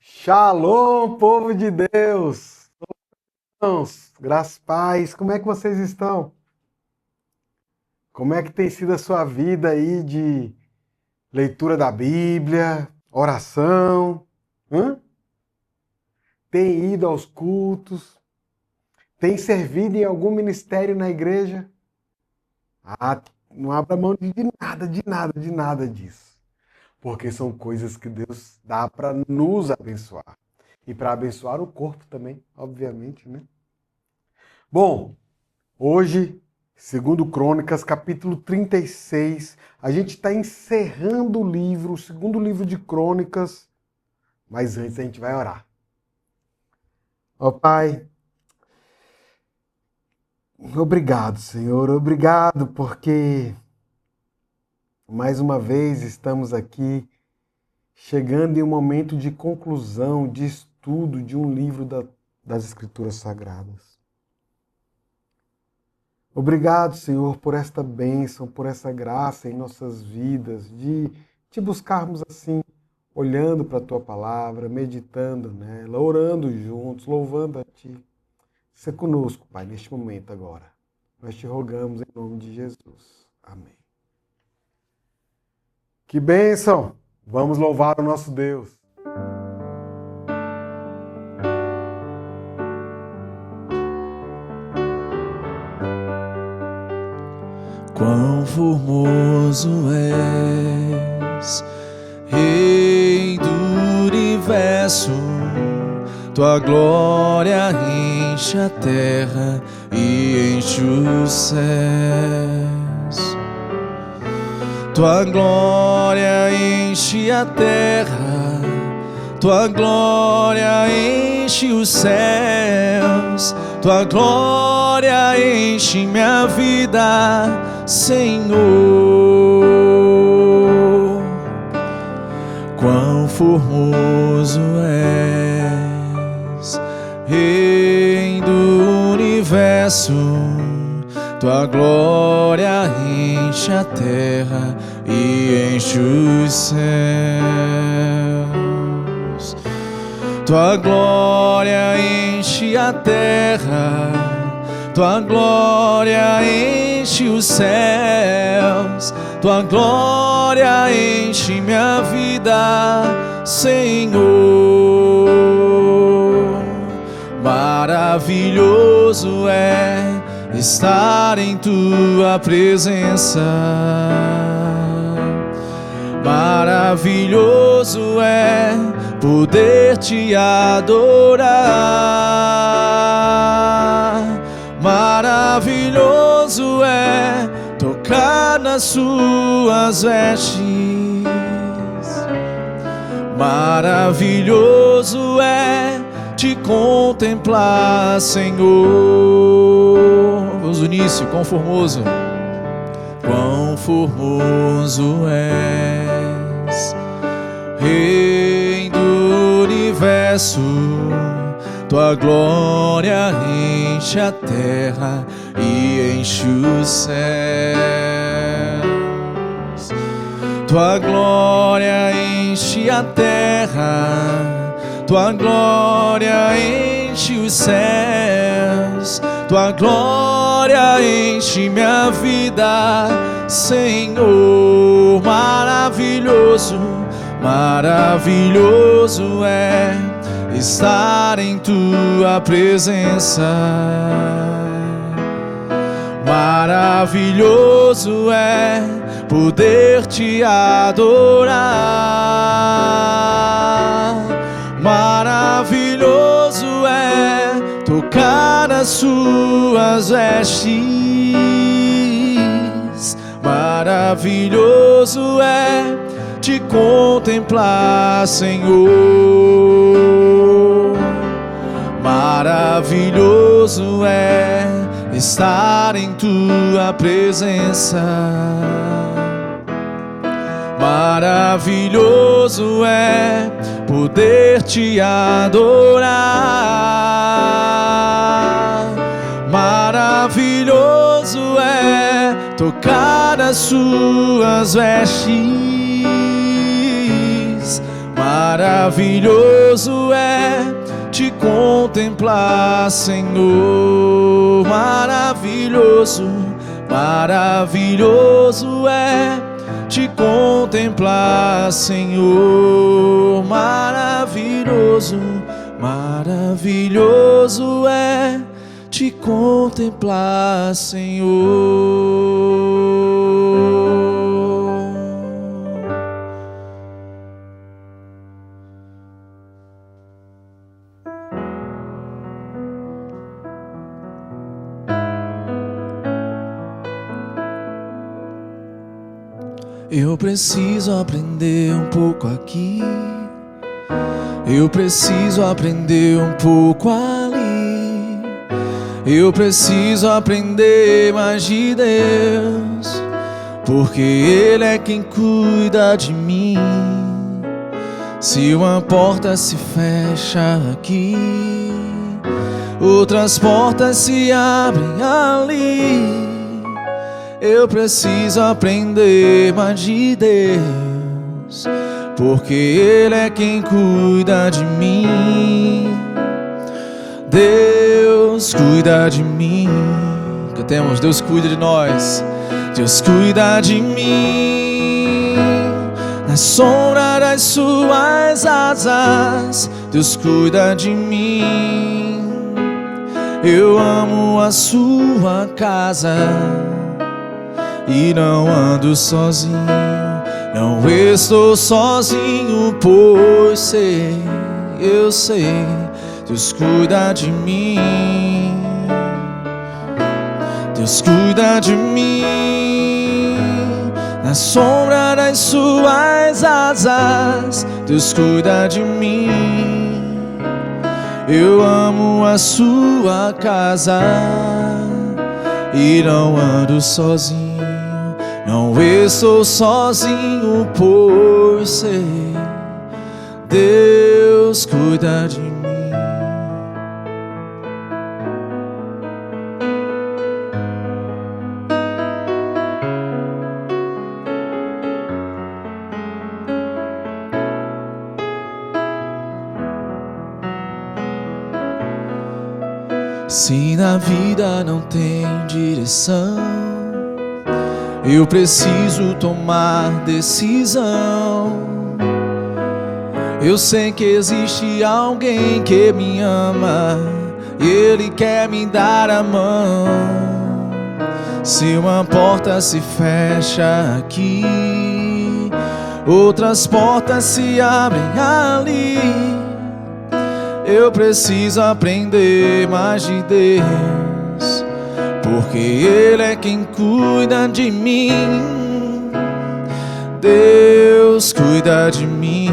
Shalom, povo de Deus! Irmãos, graças e paz, como é que vocês estão? Como é que tem sido a sua vida aí de leitura da Bíblia, oração? Tem ido aos cultos? Tem servido em algum ministério na igreja? Não abra mão de nada disso. Porque são coisas que Deus dá para nos abençoar. E para abençoar o corpo também, obviamente, né? Bom, hoje, segundo Crônicas, capítulo 36, a gente está encerrando o livro, o segundo livro de Crônicas, mas antes a gente vai orar. Ó Pai, obrigado, Senhor, obrigado porque mais uma vez estamos aqui chegando em um momento de conclusão, de estudo de um livro das Escrituras Sagradas. Obrigado, Senhor, por esta bênção, por essa graça em nossas vidas, de te buscarmos assim, olhando para a Tua Palavra, meditando nela, orando juntos, louvando a Ti. Seja conosco, Pai, neste momento agora. Nós te rogamos em nome de Jesus. Amém. Que bênção! Vamos louvar o nosso Deus. Quão formoso és, Rei do universo, tua glória enche a terra e enche os céus. Tua glória enche a terra, tua glória enche os céus, tua glória enche minha vida, Senhor. Quão formoso és, Rei do universo, tua glória enche a terra e enche os céus. Tua glória enche a terra, tua glória enche os céus, tua glória enche minha vida, Senhor. Maravilhoso é estar em tua presença. Maravilhoso é poder te adorar. Maravilhoso é tocar nas suas vestes. Maravilhoso é te contemplar, Senhor. Vamos no início, quão formoso. Quão formoso és, Rei do universo, tua glória enche a terra e enche os céus. Tua glória enche a terra, tua glória enche os céus, tua glória enche minha vida, Senhor. Maravilhoso, maravilhoso é estar em tua presença. Maravilhoso é poder te adorar. Maravilhoso é tocar nas suas vestes. Maravilhoso é te contemplar, Senhor. Maravilhoso é estar em tua presença. Maravilhoso é poder te adorar. Maravilhoso é tocar cheirar as suas vestes. Maravilhoso é te contemplar, Senhor. Maravilhoso, maravilhoso é te contemplar, Senhor. Maravilhoso, maravilhoso é te contemplar, Senhor. Eu preciso aprender um pouco aqui, eu preciso aprender um pouco ali, eu preciso aprender mais de Deus, porque Ele é quem cuida de mim. Se uma porta se fecha aqui, outras portas se abrem ali. Eu preciso aprender mais de Deus, porque Ele é quem cuida de mim. Deus cuida de mim. Cantemos, Deus cuida de nós. Deus cuida de mim. Na sombra das suas asas, Deus cuida de mim. Eu amo a sua casa e não ando sozinho, não estou sozinho, pois sei, eu sei, Deus cuida de mim. Deus cuida de mim. Na sombra das suas asas, Deus cuida de mim. Eu amo a sua casa e não ando sozinho, não estou sozinho, pois sei, Deus cuida de mim. Se na vida não tem direção, eu preciso tomar decisão. Eu sei que existe alguém que me ama e Ele quer me dar a mão. Se uma porta se fecha aqui, outras portas se abrem ali. Eu preciso aprender mais de Deus, porque Ele é quem cuida de mim. Deus cuida de mim.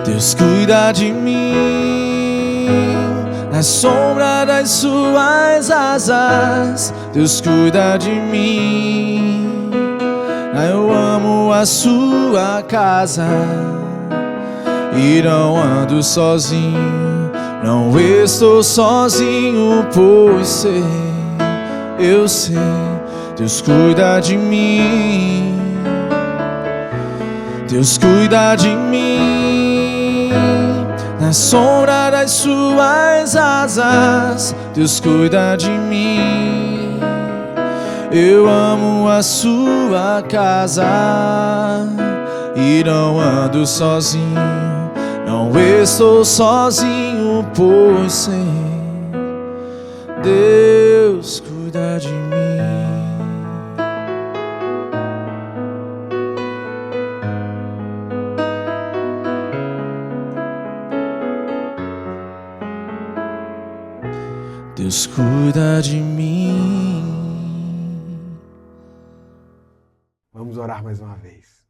Deus cuida de mim. Na sombra das suas asas, Deus cuida de mim. Eu amo a sua casa e não ando sozinho, não estou sozinho, pois sei, eu sei, Deus cuida de mim. Deus cuida de mim. Na sombra das suas asas, Deus cuida de mim. Eu amo a sua casa e não ando sozinho, não estou sozinho, pois sei, Deus cuida de mim. Deus cuida de mim. Vamos orar mais uma vez.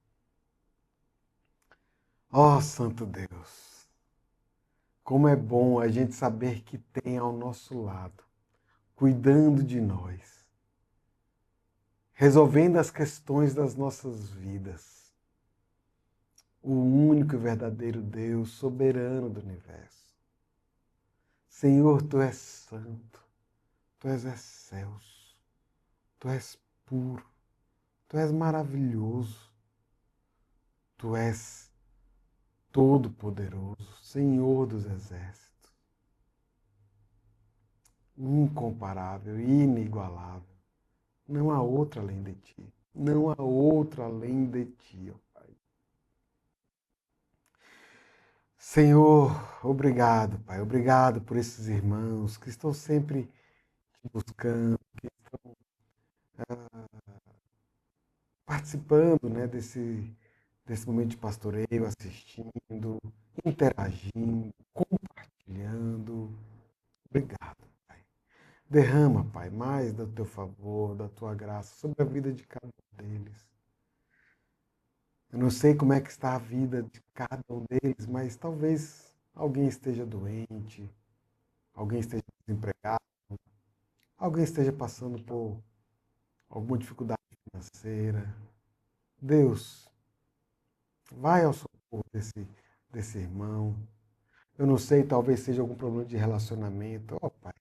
Ó Santo Deus, como é bom a gente saber que tem ao nosso lado, cuidando de nós, resolvendo as questões das nossas vidas, o único e verdadeiro Deus, soberano do universo. Senhor, Tu és santo, Tu és excelso, Tu és puro, Tu és maravilhoso, Tu és todo-poderoso, Senhor dos exércitos, incomparável, inigualável. Não há outra além de Ti. Não há outra além de Ti, ó Pai. Senhor, obrigado, Pai. Obrigado por esses irmãos que estão sempre te buscando, que estão participando, né, desse momento de pastoreio, assistindo, interagindo, compartilhando. Obrigado, Pai. Derrama, Pai, mais do teu favor, da tua graça sobre a vida de cada um deles. Eu não sei como é que está a vida de cada um deles, mas talvez alguém esteja doente, alguém esteja desempregado, alguém esteja passando por alguma dificuldade financeira. Deus, vai ao socorro desse irmão. Eu não sei, talvez seja algum problema de relacionamento. Ó, Pai,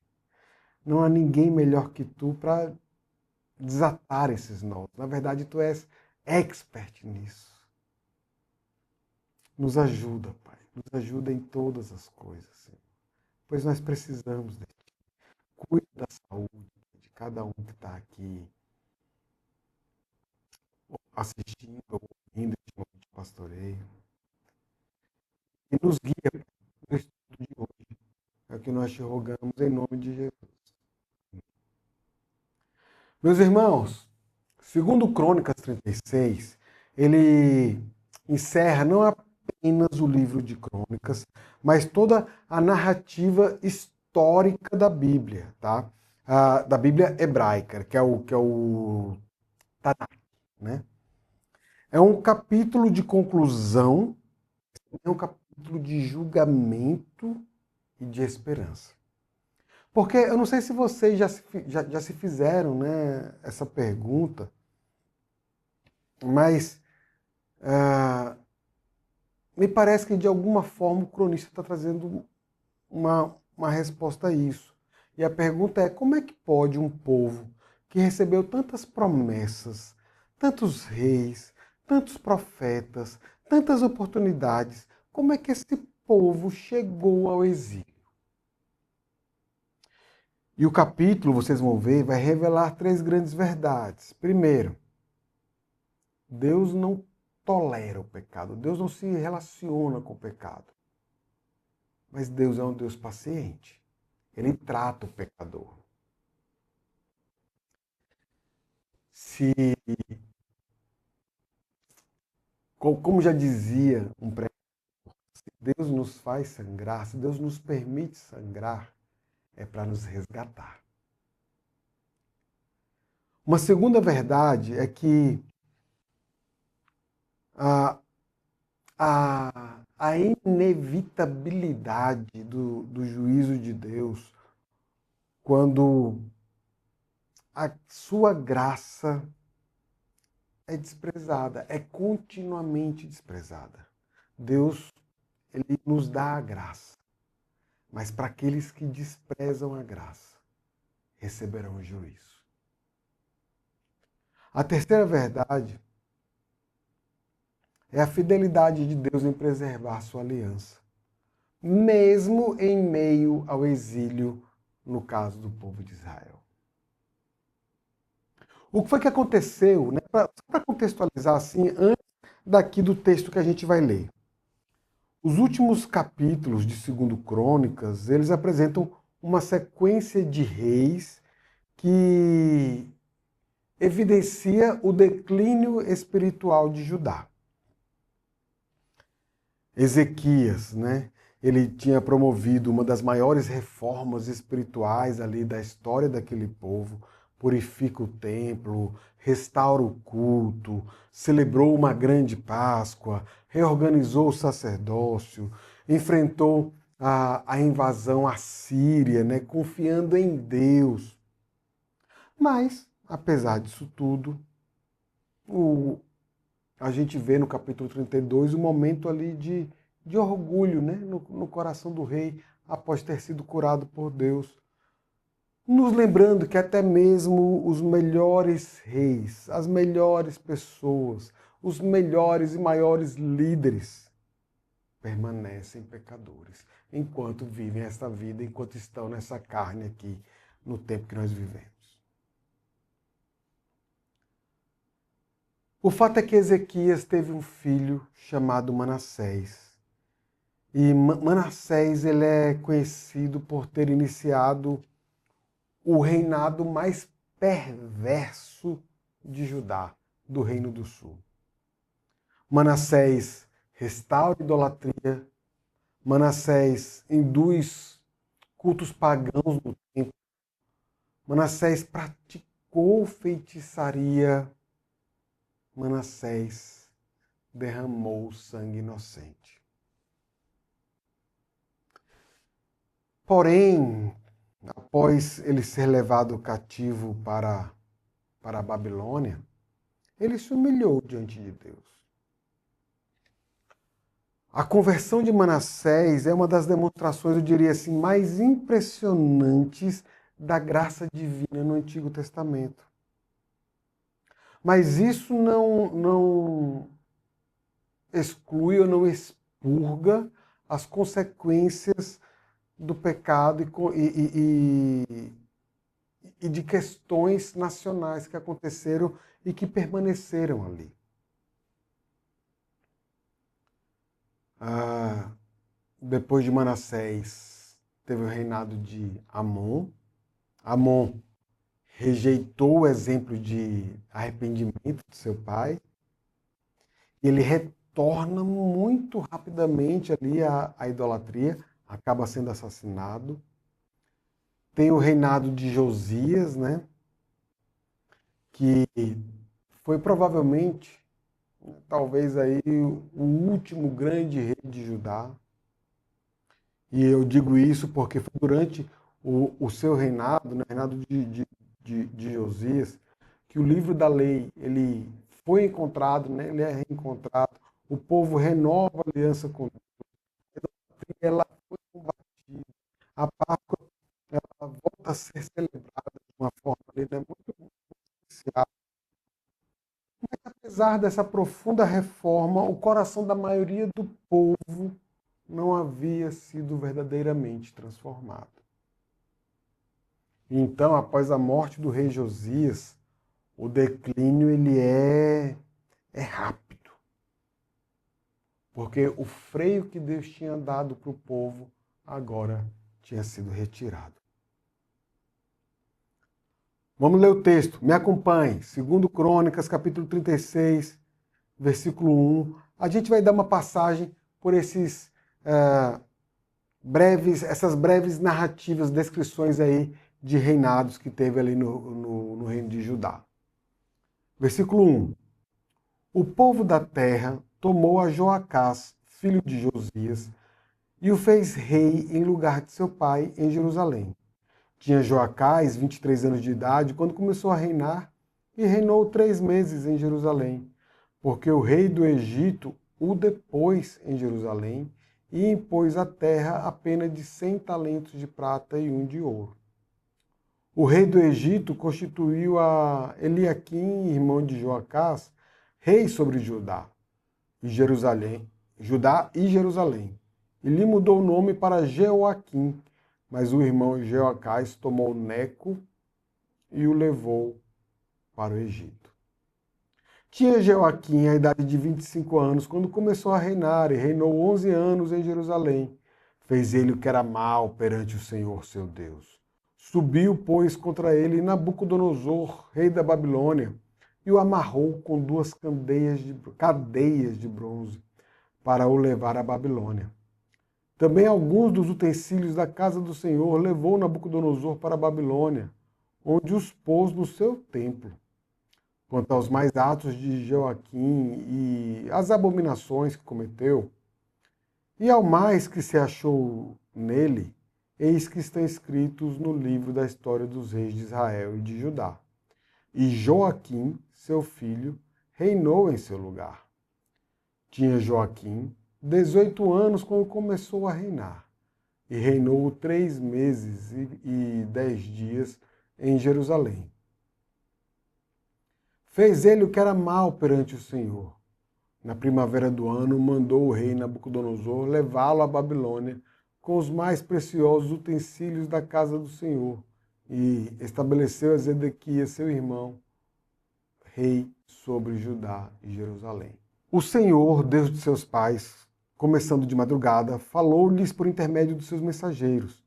não há ninguém melhor que Tu para desatar esses nós. Na verdade, Tu és expert nisso. Nos ajuda, Pai. Nos ajuda em todas as coisas, Senhor. Pois nós precisamos de Ti. Cuida da saúde de cada um que está aqui assistindo, ouvindo este momento de pastoreio. E nos guia no estudo de hoje. É o que nós te rogamos em nome de Jesus. Meus irmãos, segundo Crônicas 36, ele encerra não apenas o livro de Crônicas, mas toda a narrativa histórica da Bíblia, tá? Da Bíblia hebraica, que é o Tanakh, né? É um capítulo de conclusão, é um capítulo de julgamento e de esperança. Porque eu não sei se vocês já se fizeram, né, essa pergunta, mas me parece que de alguma forma o cronista está trazendo uma resposta a isso. E a pergunta é: como é que pode um povo que recebeu tantas promessas, tantos reis, tantos profetas, tantas oportunidades, como é que esse povo chegou ao exílio? E o capítulo, vocês vão ver, vai revelar 3 grandes verdades. Primeiro, Deus não tolera o pecado. Deus não se relaciona com o pecado. Mas Deus é um Deus paciente. Ele trata o pecador. Se, como já dizia um pregador, se Deus nos faz sangrar, se Deus nos permite sangrar, é para nos resgatar. Uma segunda verdade é que a inevitabilidade do juízo de Deus, quando a sua graça é desprezada, é continuamente desprezada. Deus, ele nos dá a graça, mas para aqueles que desprezam a graça, receberão o juízo. A terceira verdade é a fidelidade de Deus em preservar sua aliança, mesmo em meio ao exílio, no caso do povo de Israel. O que foi que aconteceu, né? Para contextualizar assim, antes daqui do texto que a gente vai ler. Os últimos capítulos de 2 Crônicas, eles apresentam uma sequência de reis que evidencia o declínio espiritual de Judá. Ezequias, né? Ele tinha promovido uma das maiores reformas espirituais ali da história daquele povo, purifica o templo, restaura o culto, celebrou uma grande Páscoa, reorganizou o sacerdócio, enfrentou a invasão assíria, né? Confiando em Deus. Mas, apesar disso tudo, a gente vê no capítulo 32 um momento ali de orgulho, né? No coração do rei, após ter sido curado por Deus. nos lembrando que até mesmo os melhores reis, as melhores pessoas, os melhores e maiores líderes permanecem pecadores, enquanto vivem esta vida, enquanto estão nessa carne aqui, no tempo que nós vivemos. O fato é que Ezequias teve um filho chamado Manassés. E Manassés ele é conhecido por ter iniciado o reinado mais perverso de Judá, do Reino do Sul. Manassés restaura a idolatria, Manassés induz cultos pagãos no templo, Manassés praticou feitiçaria, Manassés derramou sangue inocente. Porém, após ele ser levado cativo para a Babilônia, ele se humilhou diante de Deus. A conversão de Manassés é uma das demonstrações, eu diria assim, mais impressionantes da graça divina no Antigo Testamento. Mas isso não exclui ou não expurga as consequências do pecado e de questões nacionais que aconteceram e que permaneceram ali. Depois de Manassés, teve o reinado de Amon. Amon rejeitou o exemplo de arrependimento de seu pai. Ele retorna muito rapidamente ali à idolatria, acaba sendo assassinado. Tem o reinado de Josias, né? Que foi provavelmente, talvez aí, o último grande rei de Judá. E eu digo isso porque foi durante o seu reinado, no reinado de Josias, que o livro da lei ele foi encontrado, né? Ele é reencontrado. O povo renova a aliança com Deus. Ela foi combatida. A Páscoa ela volta a ser celebrada de uma forma ali, né? Muito especial. Mas apesar dessa profunda reforma, o coração da maioria do povo não havia sido verdadeiramente transformado. Então, após a morte do rei Josias, o declínio ele é rápido. Porque o freio que Deus tinha dado para o povo agora tinha sido retirado. Vamos ler o texto, me acompanhe. 2 Crônicas, capítulo 36, versículo 1. A gente vai dar uma passagem por essas breves narrativas, descrições aí de reinados que teve ali no reino de Judá. Versículo 1. O povo da terra tomou a Joacás, filho de Josias, e o fez rei em lugar de seu pai em Jerusalém. Tinha Joacás 23 anos de idade quando começou a reinar e reinou 3 meses em Jerusalém, porque o rei do Egito o depôs em Jerusalém e impôs à terra a pena de 100 talentos de prata e 1 de ouro. O rei do Egito constituiu a Eliaquim, irmão de Joacás, rei sobre Judá e Jerusalém, e lhe mudou o nome para Jeoaquim, mas o irmão Jeoacás tomou Neco e o levou para o Egito. Tinha Jeoaquim a idade de 25 anos quando começou a reinar e reinou 11 anos em Jerusalém. Fez ele o que era mal perante o Senhor seu Deus. Subiu, pois, contra ele Nabucodonosor, rei da Babilônia, e o amarrou com 2 cadeias de bronze para o levar à Babilônia. Também alguns dos utensílios da casa do Senhor levou Nabucodonosor para a Babilônia, onde os pôs no seu templo. Quanto aos mais atos de Jeoaquim e as abominações que cometeu, e ao mais que se achou nele, eis que estão escritos no livro da história dos reis de Israel e de Judá. E Joaquim, seu filho, reinou em seu lugar. Tinha Joaquim 18 anos quando começou a reinar, e reinou 3 meses e 10 dias em Jerusalém. Fez ele o que era mal perante o Senhor. Na primavera do ano, mandou o rei Nabucodonosor levá-lo à Babilônia com os mais preciosos utensílios da casa do Senhor e estabeleceu a Zedequias, seu irmão, rei sobre Judá e Jerusalém. O Senhor, Deus de seus pais, começando de madrugada, falou-lhes por intermédio dos seus mensageiros,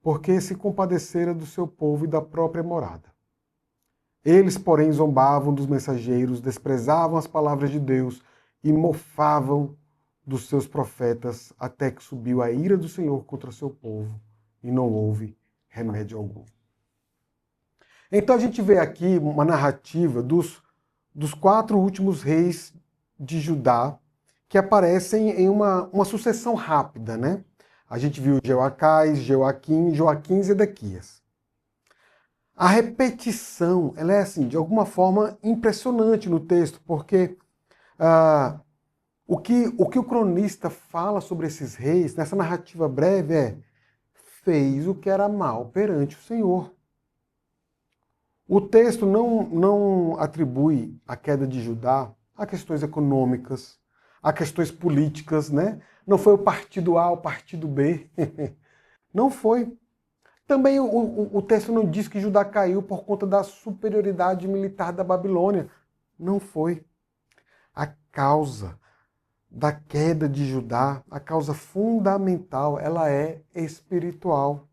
porque se compadecera do seu povo e da própria morada. Eles, porém, zombavam dos mensageiros, desprezavam as palavras de Deus e mofavam dos seus profetas, até que subiu a ira do Senhor contra seu povo, e não houve remédio algum. Então a gente vê aqui uma narrativa dos 4 últimos reis de Judá, que aparecem em uma sucessão rápida, né? A gente viu Jeoacás, Joaquim e Zedequias. A repetição, ela é assim, de alguma forma impressionante no texto, porque o que o cronista fala sobre esses reis, nessa narrativa breve, fez o que era mal perante o Senhor. O texto não atribui a queda de Judá a questões econômicas, a questões políticas, né? Não foi o partido A, o partido B. Não foi. Também o texto não diz que Judá caiu por conta da superioridade militar da Babilônia. Não foi. A causa da queda de Judá, a causa fundamental, ela é espiritual.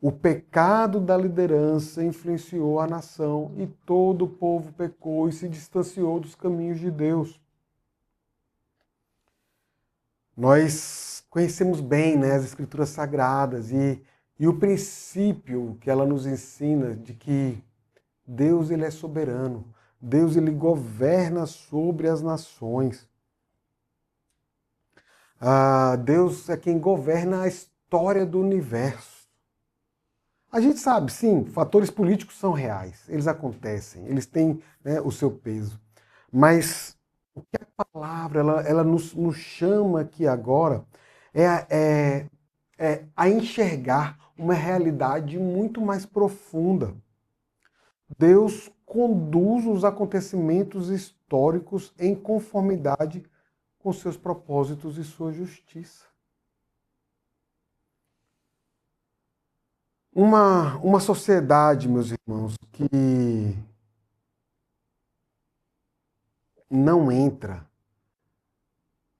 O pecado da liderança influenciou a nação e todo o povo pecou e se distanciou dos caminhos de Deus. Nós conhecemos bem, né, as Escrituras Sagradas e o princípio que ela nos ensina de que Deus ele é soberano, Deus ele governa sobre as nações. Deus é quem governa a história do universo. A gente sabe, sim, fatores políticos são reais, eles acontecem, eles têm, né, o seu peso. Mas o que a palavra ela nos chama aqui agora é a enxergar uma realidade muito mais profunda. Deus conduz os acontecimentos históricos em conformidade com seus propósitos e sua justiça. Uma sociedade, meus irmãos, que não entra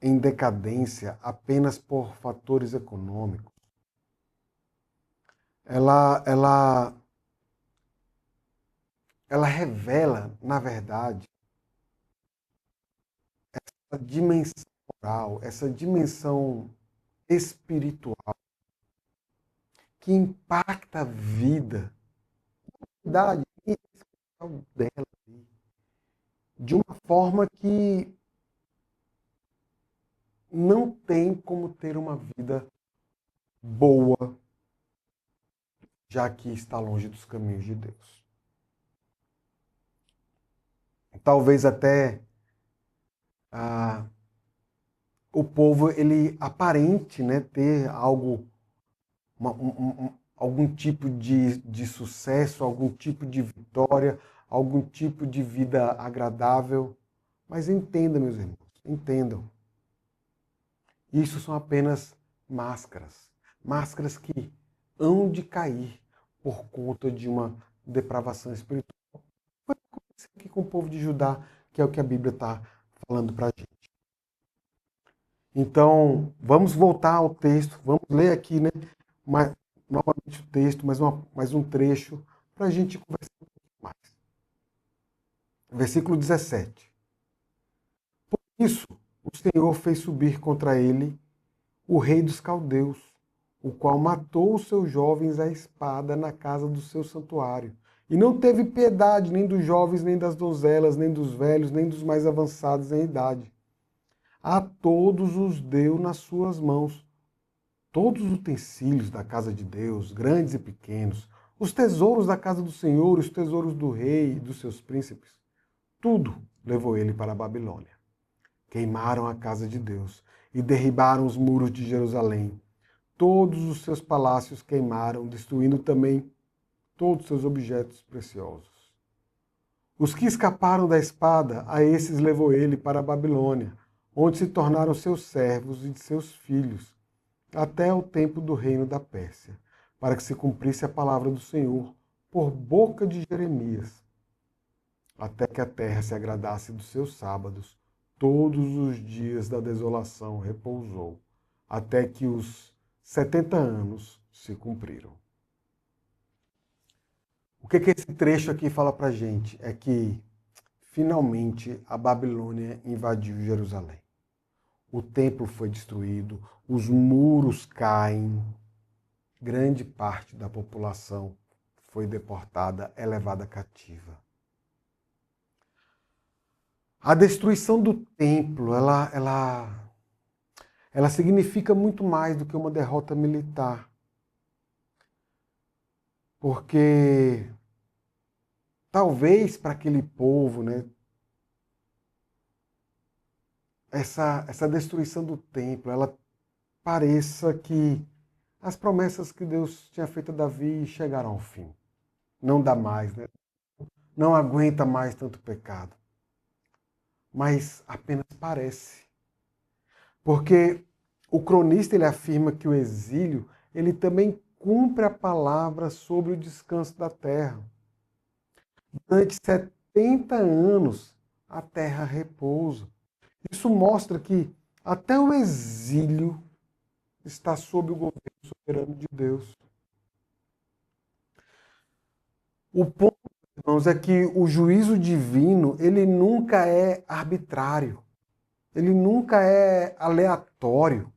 em decadência apenas por fatores econômicos, ela revela, na verdade, essa dimensão moral, essa dimensão espiritual que impacta a vida, a verdade dela, de uma forma que não tem como ter uma vida boa, já que está longe dos caminhos de Deus. Talvez até o povo ele aparente, né, ter algo, algum tipo de sucesso, algum tipo de vitória, algum tipo de vida agradável. Mas entenda, meus irmãos, entendam. Isso são apenas máscaras. Máscaras que hão de cair por conta de uma depravação espiritual. Foi o que aconteceu aqui com o povo de Judá, que é o que a Bíblia está falando para a gente. Então, vamos voltar ao texto, vamos ler aqui, né, novamente o texto, mais um trecho, para a gente conversar um pouco mais. Versículo 17. Por isso, o Senhor fez subir contra ele o rei dos caldeus, o qual matou os seus jovens à espada na casa do seu santuário. E não teve piedade nem dos jovens, nem das donzelas, nem dos velhos, nem dos mais avançados em idade. A todos os deu nas suas mãos. Todos os utensílios da casa de Deus, grandes e pequenos, os tesouros da casa do Senhor, os tesouros do rei e dos seus príncipes, tudo levou ele para a Babilônia. Queimaram a casa de Deus e derribaram os muros de Jerusalém. Todos os seus palácios queimaram, destruindo também todos os seus objetos preciosos. Os que escaparam da espada, a esses levou ele para a Babilônia, onde se tornaram seus servos e de seus filhos, até o tempo do reino da Pérsia, para que se cumprisse a palavra do Senhor por boca de Jeremias, até que a terra se agradasse dos seus sábados. Todos os dias da desolação repousou, até que os 70 anos se cumpriram. O que esse trecho aqui fala para a gente? É que, finalmente, a Babilônia invadiu Jerusalém. O templo foi destruído, os muros caem, grande parte da população foi deportada, é levada cativa. A destruição do templo, ela significa muito mais do que uma derrota militar. Porque talvez para aquele povo, né, essa destruição do templo, ela pareça que as promessas que Deus tinha feito a Davi chegaram ao fim. Não dá mais, né? Não aguenta mais tanto pecado. Mas apenas parece. Porque o cronista ele afirma que o exílio ele também cumpre a palavra sobre o descanso da terra. Durante 70 anos a terra repousa. Isso mostra que até o exílio está sob o governo soberano de Deus. O ponto, irmãos, é que o juízo divino, ele nunca é arbitrário. Ele nunca é aleatório.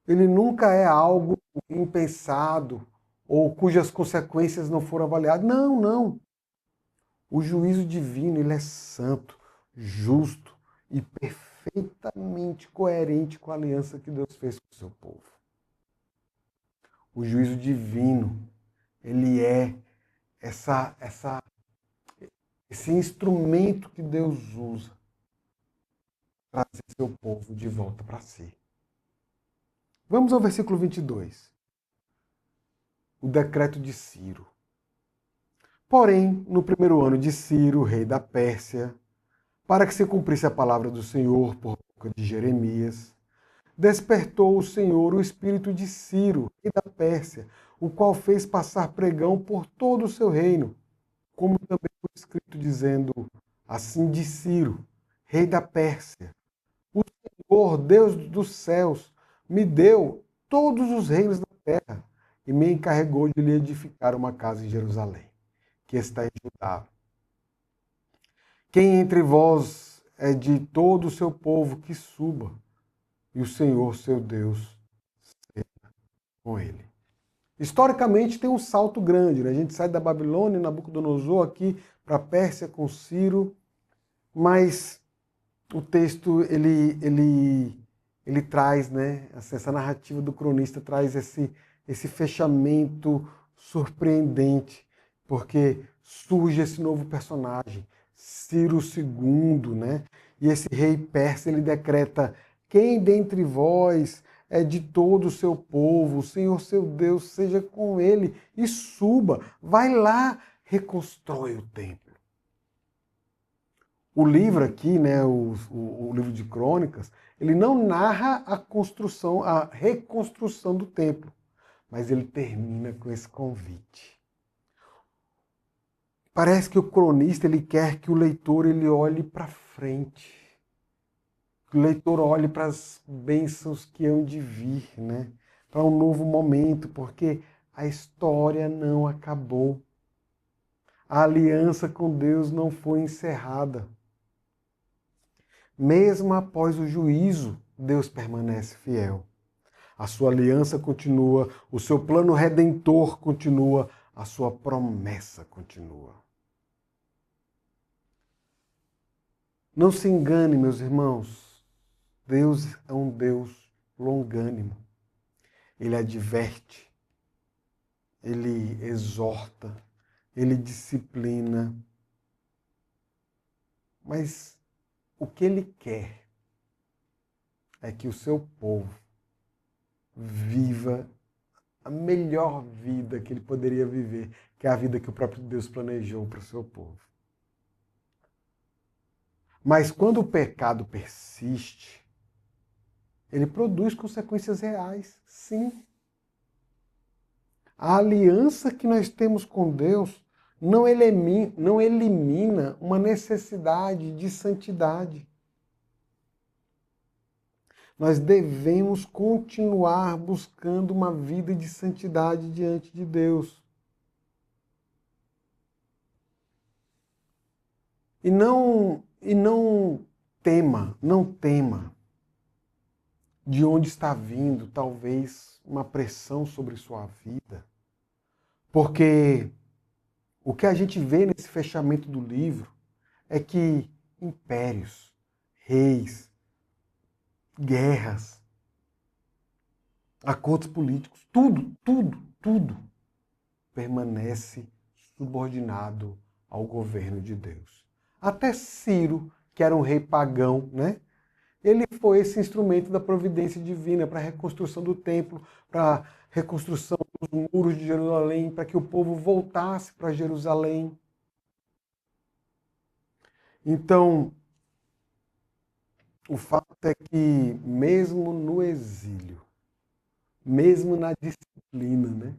Ele nunca é algo impensado ou cujas consequências não foram avaliadas. Não, não. O juízo divino, ele é santo, justo e perfeitamente coerente com a aliança que Deus fez com o seu povo. O juízo divino, ele é esse instrumento que Deus usa para trazer seu povo de volta para si. Vamos ao versículo 22. O decreto de Ciro. Porém, no primeiro ano de Ciro, rei da Pérsia, para que se cumprisse a palavra do Senhor por boca de Jeremias, despertou o Senhor o espírito de Ciro, rei da Pérsia, o qual fez passar pregão por todo o seu reino, como também foi escrito dizendo, assim de Ciro, rei da Pérsia, o Senhor, Deus dos céus, me deu todos os reinos da terra e me encarregou de lhe edificar uma casa em Jerusalém, que está em Judá. Quem entre vós é de todo o seu povo que suba, e o Senhor, seu Deus, seja com ele. Historicamente tem um salto grande, né? A gente sai da Babilônia, Nabucodonosor, aqui para a Pérsia com Ciro, mas o texto ele traz, né? Essa narrativa do cronista traz esse fechamento surpreendente, porque surge esse novo personagem, Ciro II, né? E esse rei persa, ele decreta: quem dentre vós é de todo o seu povo, o Senhor seu Deus seja com ele e suba, vai lá, reconstrói o templo. O livro aqui, né, o livro de Crônicas, ele não narra a construção, a reconstrução do templo, mas ele termina com esse convite. Parece que o cronista ele quer que o leitor ele olhe para frente, que o leitor olhe para as bênçãos que hão de vir, né? Para um novo momento, porque a história não acabou. A aliança com Deus não foi encerrada. Mesmo após o juízo, Deus permanece fiel. A sua aliança continua, o seu plano redentor continua, a sua promessa continua. Não se engane, meus irmãos. Deus é um Deus longânimo. Ele adverte, ele exorta, ele disciplina. Mas o que ele quer é que o seu povo viva a melhor vida que ele poderia viver, que é a vida que o próprio Deus planejou para o seu povo. Mas quando o pecado persiste, ele produz consequências reais, sim. A aliança que nós temos com Deus não elimina uma necessidade de santidade. Nós devemos continuar buscando uma vida de santidade diante de Deus. E não tema de onde está vindo talvez uma pressão sobre sua vida. Porque o que a gente vê nesse fechamento do livro é que impérios, reis, guerras, acordos políticos, tudo permanece subordinado ao governo de Deus. Até Ciro, que era um rei pagão, né? Ele foi esse instrumento da providência divina para a reconstrução do templo, para a reconstrução dos muros de Jerusalém, para que o povo voltasse para Jerusalém. Então, o fato é que, mesmo no exílio, mesmo na disciplina, né,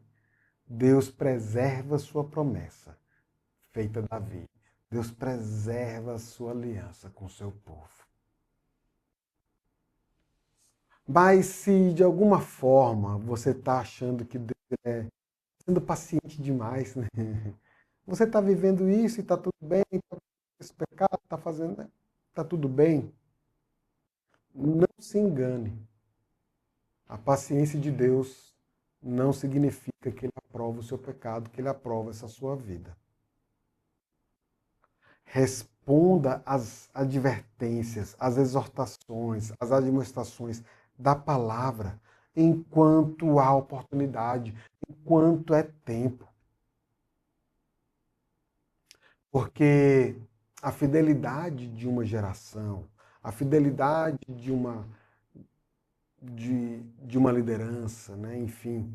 Deus preserva a sua promessa feita a Davi. Deus preserva a sua aliança com o seu povo. Mas se de alguma forma você está achando que Deus é sendo paciente demais, né? Você está vivendo isso e está tudo bem, tá esse pecado está fazendo, né? Está tudo bem. Não se engane. A paciência de Deus não significa que Ele aprova o seu pecado, que Ele aprova essa sua vida. Responda às advertências, às exortações, às admoestações da palavra enquanto há oportunidade, enquanto é tempo. Porque a fidelidade de uma geração, a fidelidade de uma liderança, né? Enfim,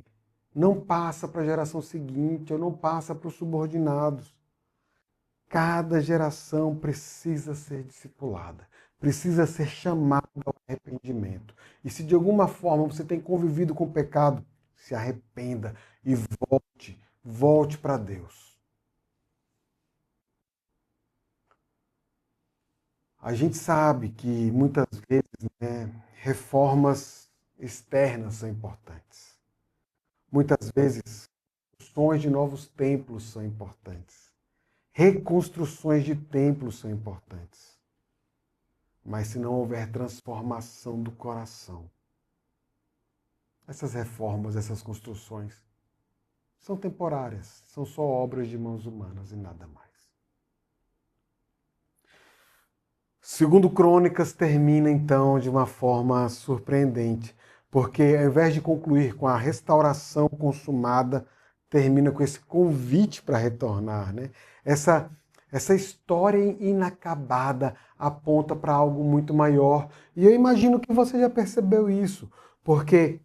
não passa para a geração seguinte ou não passa para os subordinados. Cada geração precisa ser discipulada, precisa ser chamada ao arrependimento. E se de alguma forma você tem convivido com o pecado, se arrependa e volte para Deus. A gente sabe que muitas vezes, né, reformas externas são importantes. Muitas vezes, construções de novos templos são importantes. Reconstruções de templos são importantes. Mas se não houver transformação do coração, essas reformas, essas construções são temporárias, são só obras de mãos humanas e nada mais. Segundo Crônicas termina então de uma forma surpreendente, porque ao invés de concluir com a restauração consumada, termina com esse convite para retornar, né? Essa história inacabada aponta para algo muito maior. E eu imagino que você já percebeu isso, porque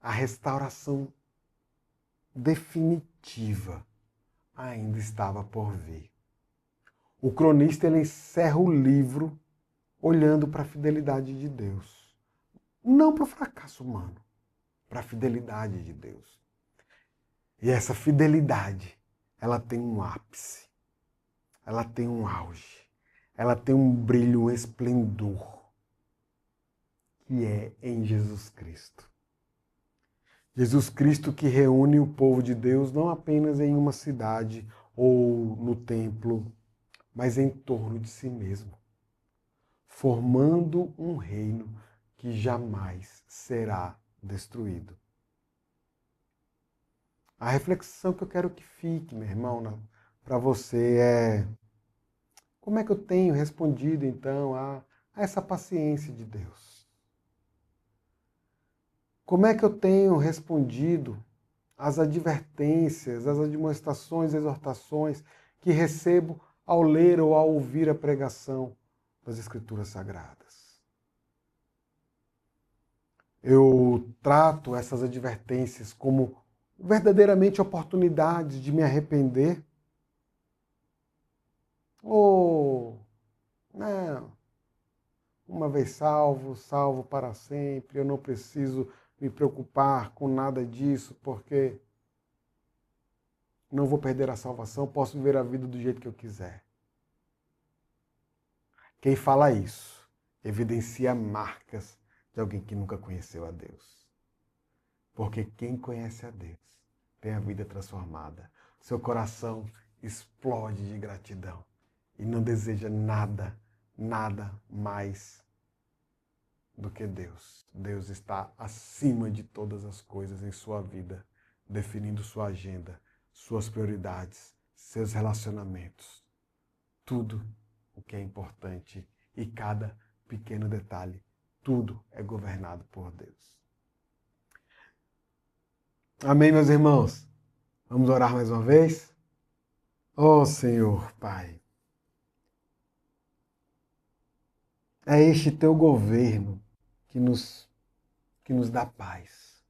a restauração definitiva ainda estava por vir. O cronista ele encerra o livro olhando para a fidelidade de Deus. Não para o fracasso humano, para a fidelidade de Deus. E essa fidelidade, ela tem um ápice, ela tem um auge, ela tem um brilho, um esplendor, que é em Jesus Cristo. Jesus Cristo que reúne o povo de Deus não apenas em uma cidade ou no templo, mas em torno de si mesmo, formando um reino que jamais será destruído. A reflexão que eu quero que fique, meu irmão, para você é: como é que eu tenho respondido, então, a essa paciência de Deus? Como é que eu tenho respondido às advertências, às admoestações, exortações que recebo ao ler ou ao ouvir a pregação das Escrituras Sagradas? Eu trato essas advertências como verdadeiramente oportunidades de me arrepender. Ou, não, uma vez salvo, salvo para sempre, eu não preciso me preocupar com nada disso, porque não vou perder a salvação, posso viver a vida do jeito que eu quiser. Quem fala isso evidencia marcas de alguém que nunca conheceu a Deus. Porque quem conhece a Deus tem a vida transformada. Seu coração explode de gratidão e não deseja nada mais do que Deus. Deus está acima de todas as coisas em sua vida, definindo sua agenda, suas prioridades, seus relacionamentos. Tudo o que é importante e cada pequeno detalhe, tudo é governado por Deus. Amém, meus irmãos? Vamos orar mais uma vez? Ó Senhor, Pai, é este teu governo que nos dá paz.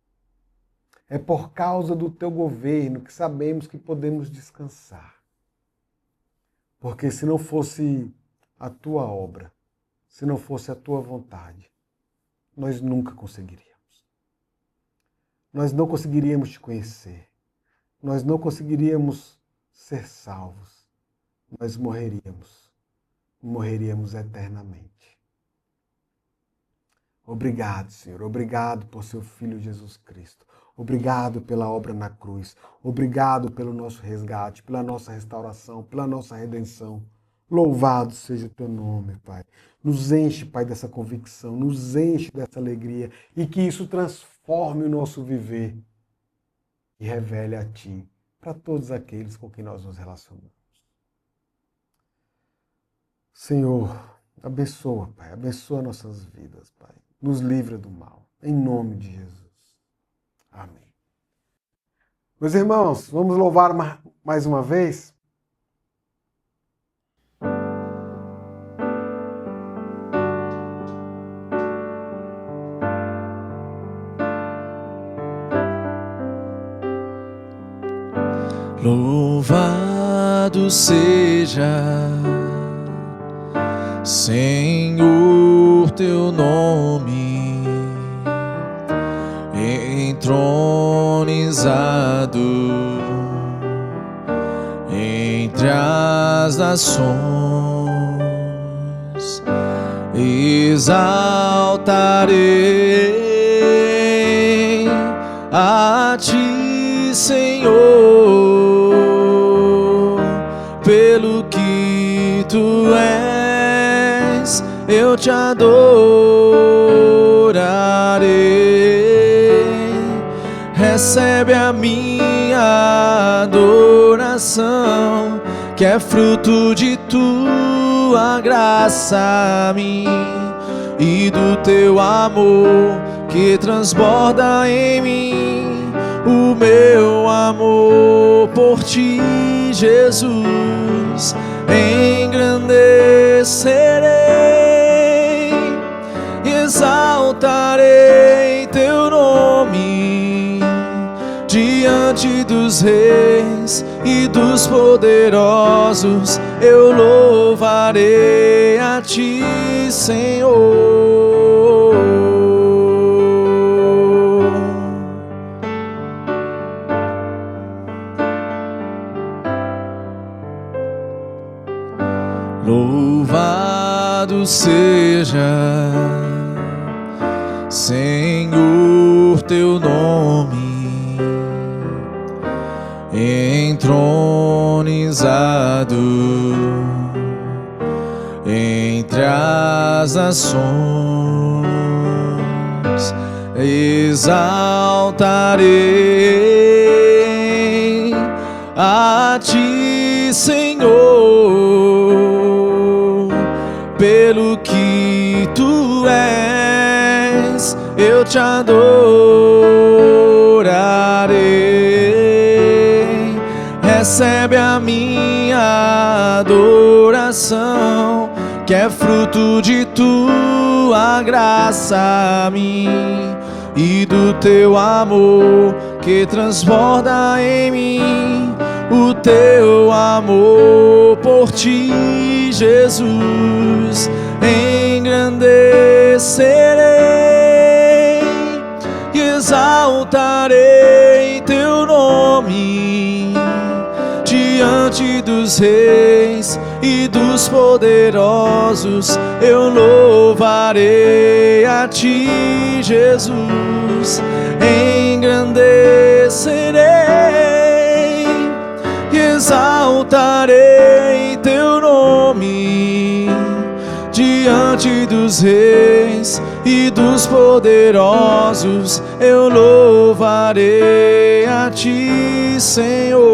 É por causa do teu governo que sabemos que podemos descansar. Porque se não fosse a tua obra, se não fosse a tua vontade, nós nunca conseguiríamos. Nós não conseguiríamos te conhecer. Nós não conseguiríamos ser salvos. Nós morreríamos. Morreríamos eternamente. Obrigado, Senhor. Obrigado por seu Filho Jesus Cristo. Obrigado pela obra na cruz. Obrigado pelo nosso resgate, pela nossa restauração, pela nossa redenção. Louvado seja o teu nome, Pai. Nos enche, Pai, dessa convicção, nos enche dessa alegria e que isso transforme o nosso viver e revele a Ti para todos aqueles com quem nós nos relacionamos. Senhor, abençoa, Pai, abençoa nossas vidas, Pai. Nos livra do mal, em nome de Jesus. Amém. Meus irmãos, vamos louvar mais uma vez? Louvado seja, Senhor, teu nome, entronizado entre as nações. Exaltarei a ti, Senhor, pelo que tu és, eu te adorarei. Recebe a minha adoração, que é fruto de tua graça a mim e do teu amor que transborda em mim. O meu amor por ti, Jesus, engrandecerei, exaltarei teu nome diante dos reis e dos poderosos. Eu louvarei a ti, Senhor. Louvado seja, Senhor, teu nome, entronizado entre as nações. Exaltarei a ti, Senhor, pelo que tu és, eu te adorarei. Recebe a minha adoração, que é fruto de tua graça a mim e do teu amor que transborda em mim o teu amor por ti, Jesus. Engrandecerei e exaltarei teu nome diante dos reis e dos poderosos. Eu louvarei a ti, Jesus. Engrandecerei e exaltarei teu nome diante dos reis e dos poderosos. Eu louvarei a ti, Senhor.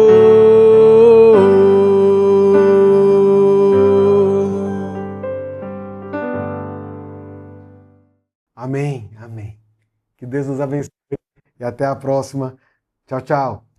Amém, amém. Que Deus nos abençoe e até a próxima. Tchau, tchau.